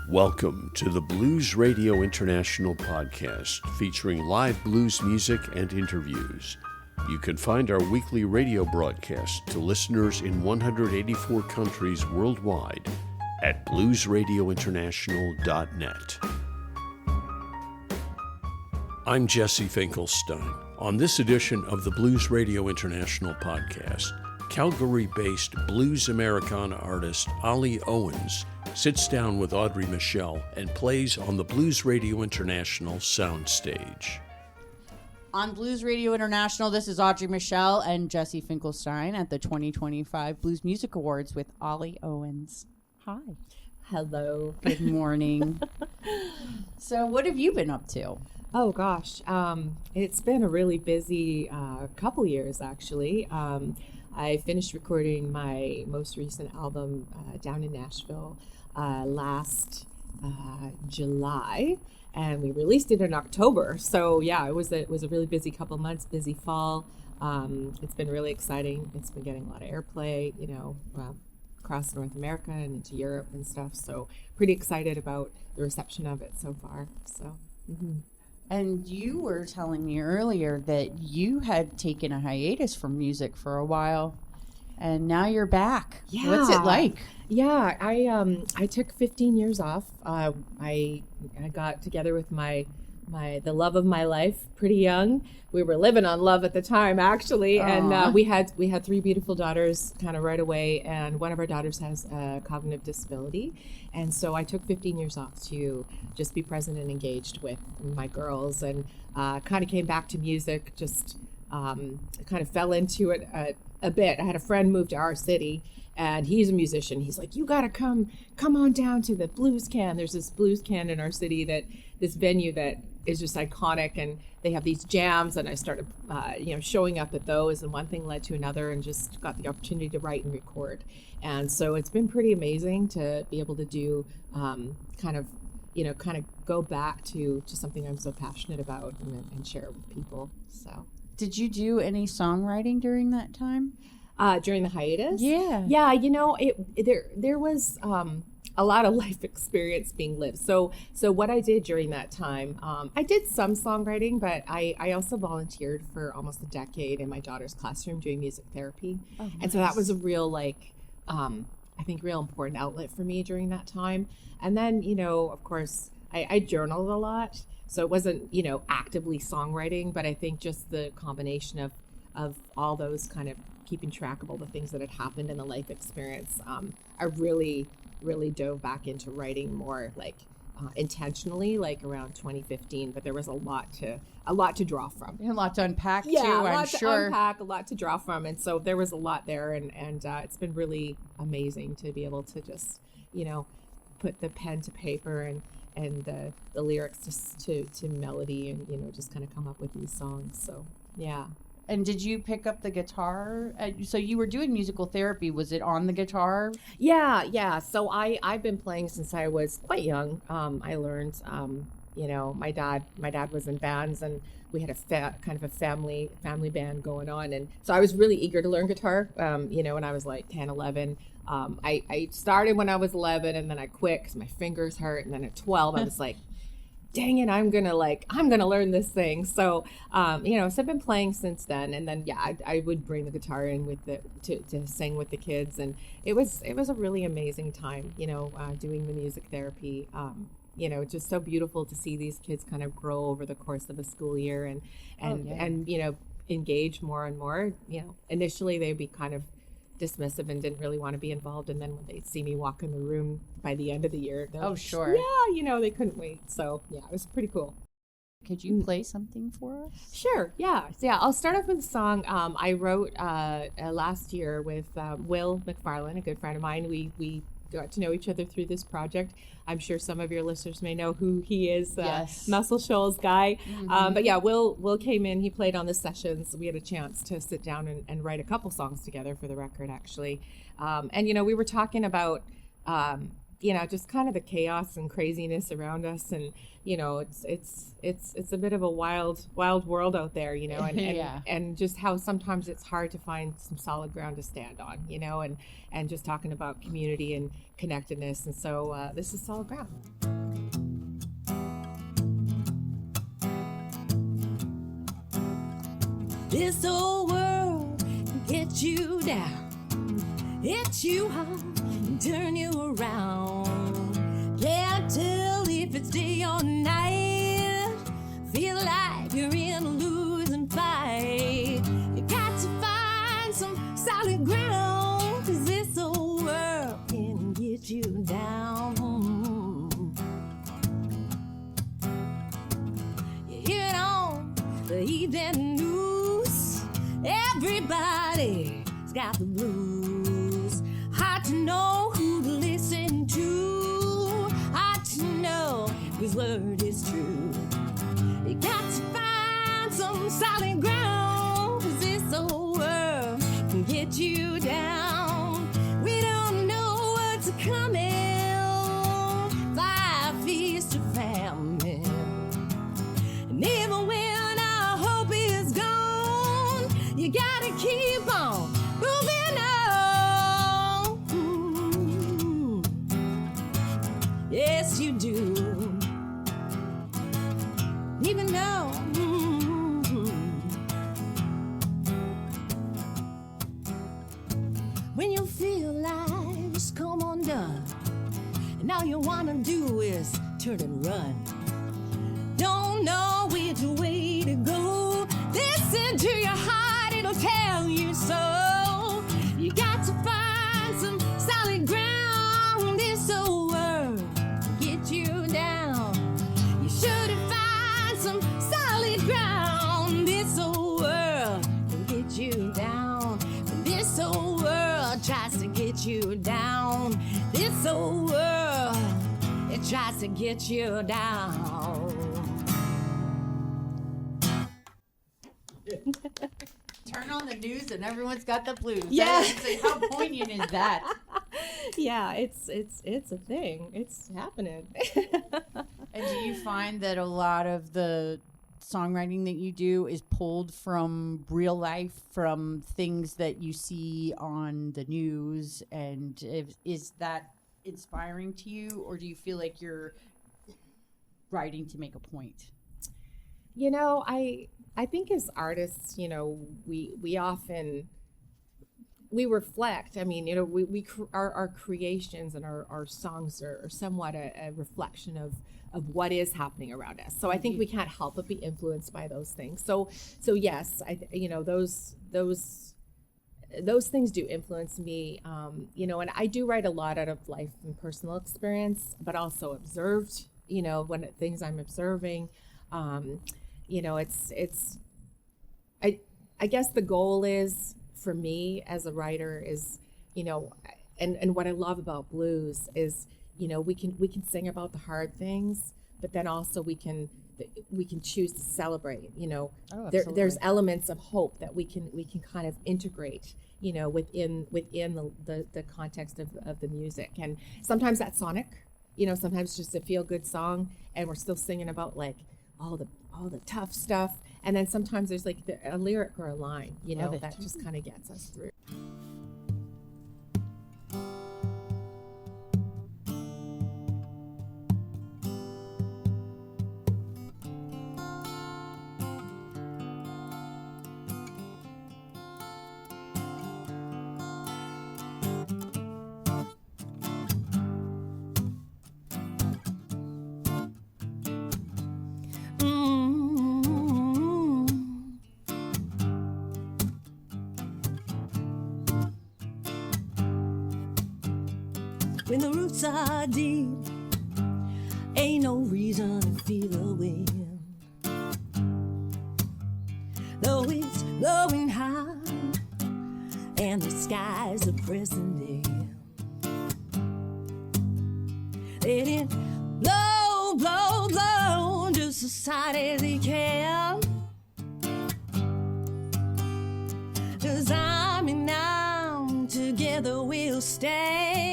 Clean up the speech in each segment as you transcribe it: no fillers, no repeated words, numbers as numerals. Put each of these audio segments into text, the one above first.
Welcome to the Blues Radio International podcast, featuring live blues music and interviews. You can find our weekly radio broadcast to listeners in 184 countries worldwide at bluesradiointernational.net. I'm Jesse Finkelstein. On this edition of the Blues Radio International podcast, Calgary-based blues Americana artist Ollee Owens sits down with Audrey Michelle and plays on the Blues Radio International SoundStage. On Blues Radio International, this is Audrey Michelle and Jesse Finkelstein at the 2025 Blues Music Awards with Ollee Owens. Hi. Hello. Good morning. So what have you been up to? Oh, gosh. It's been a really busy couple years, actually. I finished recording my most recent album down in Nashville last July, and we released it in October. So yeah, it was a really busy couple months, busy fall. It's been really exciting. It's been getting a lot of airplay, across North America and into Europe and stuff. So pretty excited about the reception of it so far. So. Mm-hmm. And you were telling me earlier that you had taken a hiatus from music for a while, and now you're back. Yeah. What's it like? Yeah, I took 15 years off. I got together with the love of my life pretty young. We were living on love at the time, actually, and we had three beautiful daughters kind of right away, and one of our daughters has a cognitive disability, and so I took 15 years off to just be present and engaged with my girls, and kind of came back to music, just kind of fell into it a bit. I had a friend move to our city, and he's a musician. He's like, you gotta come on down to the Blues Can. There's this Blues Can in our city, this venue that is just iconic, and they have these jams, and I started showing up at those, and one thing led to another, and just got the opportunity to write and record. And so it's been pretty amazing to be able to do kind of go back to something I'm so passionate about and share it with people. So did you do any songwriting during that time? During the hiatus? Yeah. Yeah, there was a lot of life experience being lived. So what I did during that time, I did some songwriting, but I also volunteered for almost a decade in my daughter's classroom doing music therapy. Oh, nice. And so that was a real, I think, real important outlet for me during that time. And then, of course, I journaled a lot. So it wasn't, actively songwriting, but I think just the combination of all those kind of keeping track of all the things that had happened in the life experience, I really dove back into writing more intentionally, around 2015. But there was a lot to draw from. A lot to unpack too. Yeah, I'm sure. To unpack, a lot to draw from, and so there was a lot there, and it's been really amazing to be able to just put the pen to paper and the lyrics just to melody, and just kind of come up with these songs. So yeah. And did you pick up the guitar? So you were doing musical therapy. Was it on the guitar? Yeah. So I've been playing since I was quite young. I learned, my dad was in bands, and we had a kind of a family band going on. And so I was really eager to learn guitar, when I was 10, 11. I started when I was 11, and then I quit because my fingers hurt. And then at 12, I was like, dang it, I'm gonna learn this thing. So so I've been playing since then, and then I would bring the guitar in to sing with the kids, and it was a really amazing time, doing the music therapy. Just so beautiful to see these kids kind of grow over the course of a school year, and engage more and more. Initially they'd be kind of dismissive and didn't really want to be involved, and then when they see me walk in the room by the end of the year, sure, they couldn't wait. So yeah, it was pretty cool. Could you play something for us? Sure. Yeah. I'll start off with a song I wrote last year with Will McFarlane, a good friend of mine. We got to know each other through this project. I'm sure some of your listeners may know who he is. Yes. Muscle Shoals guy. Mm-hmm. But yeah, Will came in. He played on the sessions. We had a chance to sit down and write a couple songs together for the record, actually. And we were talking about just kind of the chaos and craziness around us, and it's a bit of a wild world out there, and just how sometimes it's hard to find some solid ground to stand on, and just talking about community and connectedness, and so this is solid ground. This old world can get you down, hit you hard, and turn you around. Can't tell if it's day or night. Feel like you're in a losing fight. You got to find some solid ground, 'cause this old world can get you down. You hear it on the evening news. Everybody's got the blues. Hard to know who to listen to. Hard to know whose word is true. You got to find some solid ground, 'cause this old world can get you down. We don't know what's coming. 5 feasts of famine. And even when our hope is gone, you gotta keep on moving on. Yes, you do. Even though when you feel life's come undone, and all you wanna do is turn and run, don't know which way to go, listen to your heart, it'll tell you so. You got to find some solid ground. This old world will get you down. You should find some solid ground. This old world will get you down. When this old world tries to get you down, this old world, it tries to get you down. Turn on the news and everyone's got the blues. Yeah. How poignant is that? Yeah, it's a thing. It's happening. And do you find that a lot of the songwriting that you do is pulled from real life, from things that you see on the news? And is that inspiring to you, or do you feel like you're writing to make a point? I think as artists, we often reflect. I mean, our creations and our songs are somewhat a reflection of what is happening around us. So I think we can't help but be influenced by those things. So yes, those things do influence me. And I do write a lot out of life and personal experience, but also observed. When things I'm observing. I guess the goal is, for me as a writer, is, and what I love about blues is, we can sing about the hard things, but then also we can choose to celebrate. There's elements of hope that we can kind of integrate, within the context of the music. And sometimes that's sonic, sometimes just a feel good song, and we're still singing about like all the tough stuff, and then sometimes there's like a lyric or a line, that just kind of gets us through. When the roots are deep, ain't no reason to feel the wind. Though it's blowing hard and the skies are pressing in, let it blow, blow, blow just as hard as it can. 'Cause I'm in now, together we'll stand.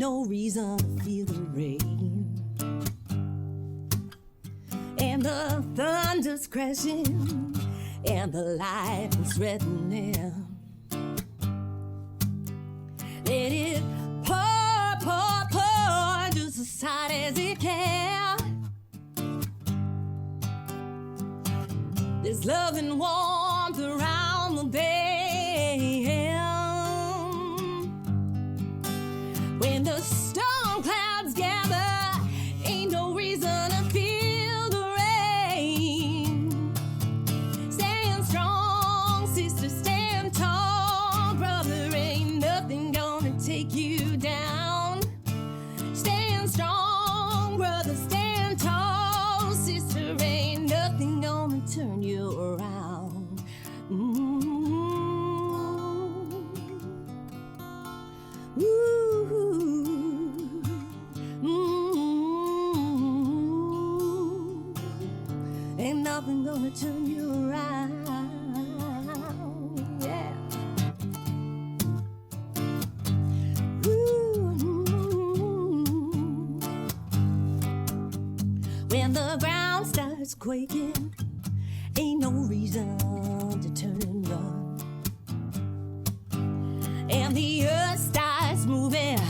no reason to feel the rain. And the thunder's crashing, and the lightning's threatening. Let it pour, pour, pour, just as hard as it can. There's love and warmth around the bend. When the storm clouds gather, ain't no reason to feel the rain. Stand strong, sister, stand tall, brother, ain't nothing gonna take you down. Stand strong, brother, stand tall, sister, ain't nothing gonna turn you around. Ain't nothing gonna turn you around, yeah. When the ground starts quaking, ain't no reason to turn and run. And the earth starts moving,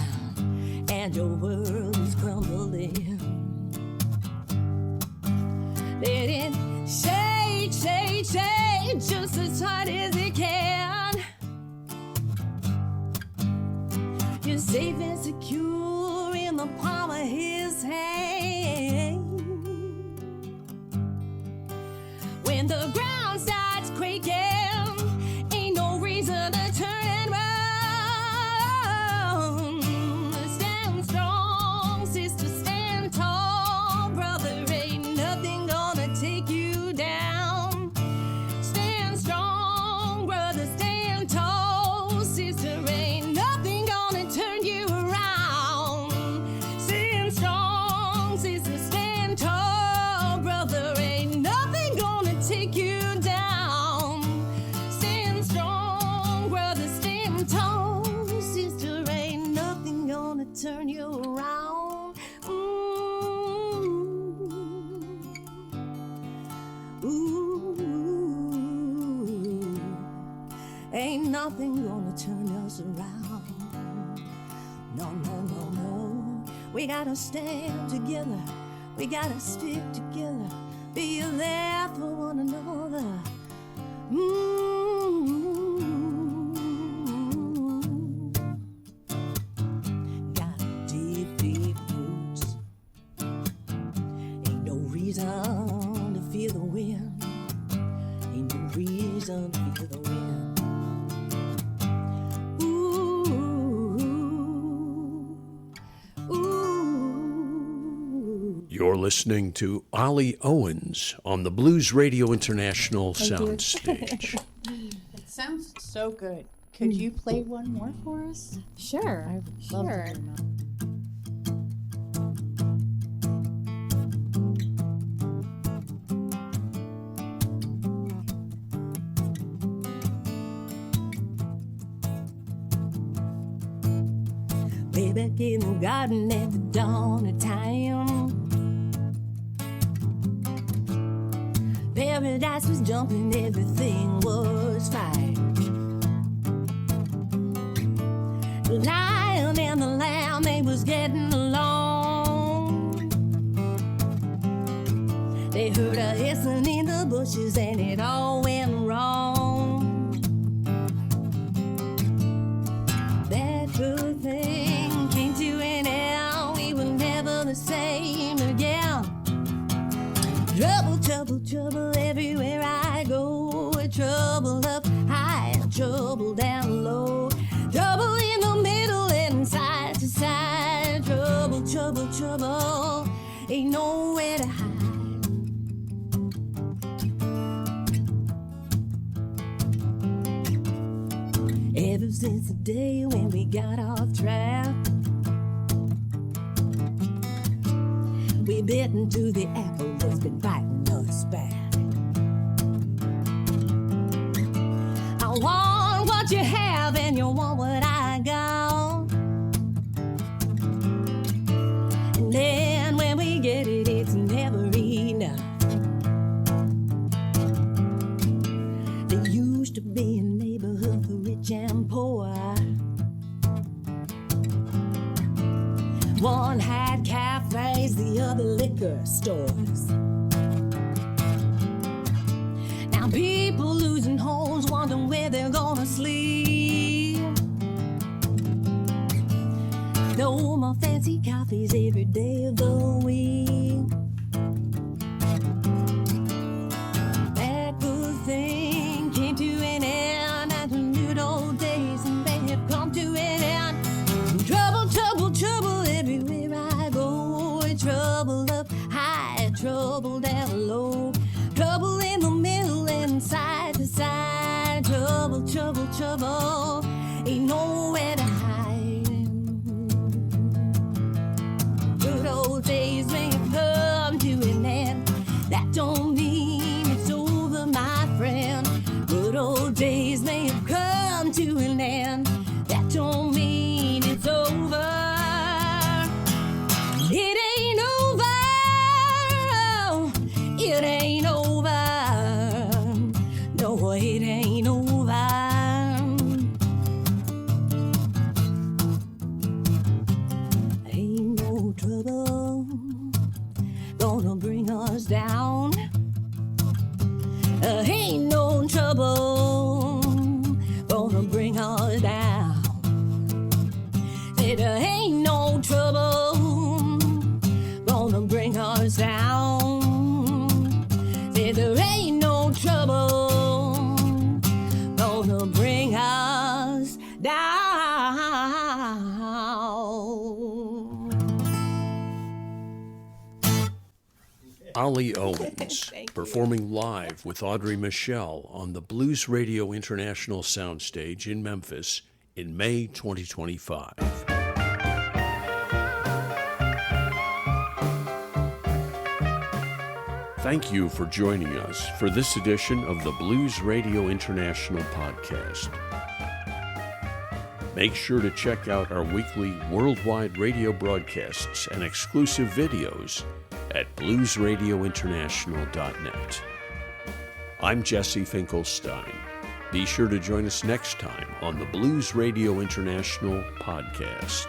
and your world is crumbling. Let it shake, shake, shake, just as hard as it can. You're safe and secure in the palm of his hand. When the ground starts quaking, ain't no reason to turn and run. Stand strong, sister, stand tall, brother, ain't nothing gonna take you down. Stand strong, brother, stand tall, sister, ain't nothing gonna turn you around. Stand strong, sister, stand tall, brother, ain't nothing gonna take you down. Stand strong, brother, stand tall, sister, ain't nothing gonna turn you around. Ooh, ain't nothing gonna turn us around. No, no, no, no. We gotta stand together. We gotta stick together. Be there for one another. Got deep, deep roots. Ain't no reason to feel the wind. Ain't no reason to feel the wind. Ooh, ooh. You're listening to Ollee Owens on the Blues Radio International SoundStage. It sounds so good. Could you play one more for us? Sure, I would love sure. to hear that. Way back in the garden at the dawn of time, paradise was jumping, everything was fine. The lion and the lamb, they was getting along. They heard a hissing in the bushes and it all went wrong. That good thing came to an end, we were never the same again. Trouble, trouble, trouble everywhere I go. Trouble up high, trouble down low. Trouble in the middle and side to side. Trouble, trouble, trouble, ain't nowhere to hide. Ever since the day when we got off track, we bit into the apple that's been biting us back. I want what you have and you want what I got. One had cafes, the other liquor stores. Now people losing homes, wondering where they're gonna sleep. No more fancy coffees every day of the week. That good thing came to an end, and the good old days, and they have come to an end. Trouble, trouble, trouble everywhere I go. Trouble up high, trouble down low. Trouble in the middle and side to side. Trouble, trouble, trouble, ain't nowhere to hide. Good old days may have come to an end. That don't mean it's over, my friend. Good old days may have come to an end. That don't mean it's over. It ain't over. It ain't over. No, it ain't over. Ain't no trouble gonna bring us down. Ain't no trouble gonna bring us down. Said ain't no trouble gonna bring us down. Said there ain't no trouble gonna bring us down. Ollee Owens, performing live with Audrey Michelle on the Blues Radio International SoundStage in Memphis in May 2025. Thank you for joining us for this edition of the Blues Radio International podcast. Make sure to check out our weekly worldwide radio broadcasts and exclusive videos at bluesradiointernational.net. I'm Jesse Finkelstein. Be sure to join us next time on the Blues Radio International podcast.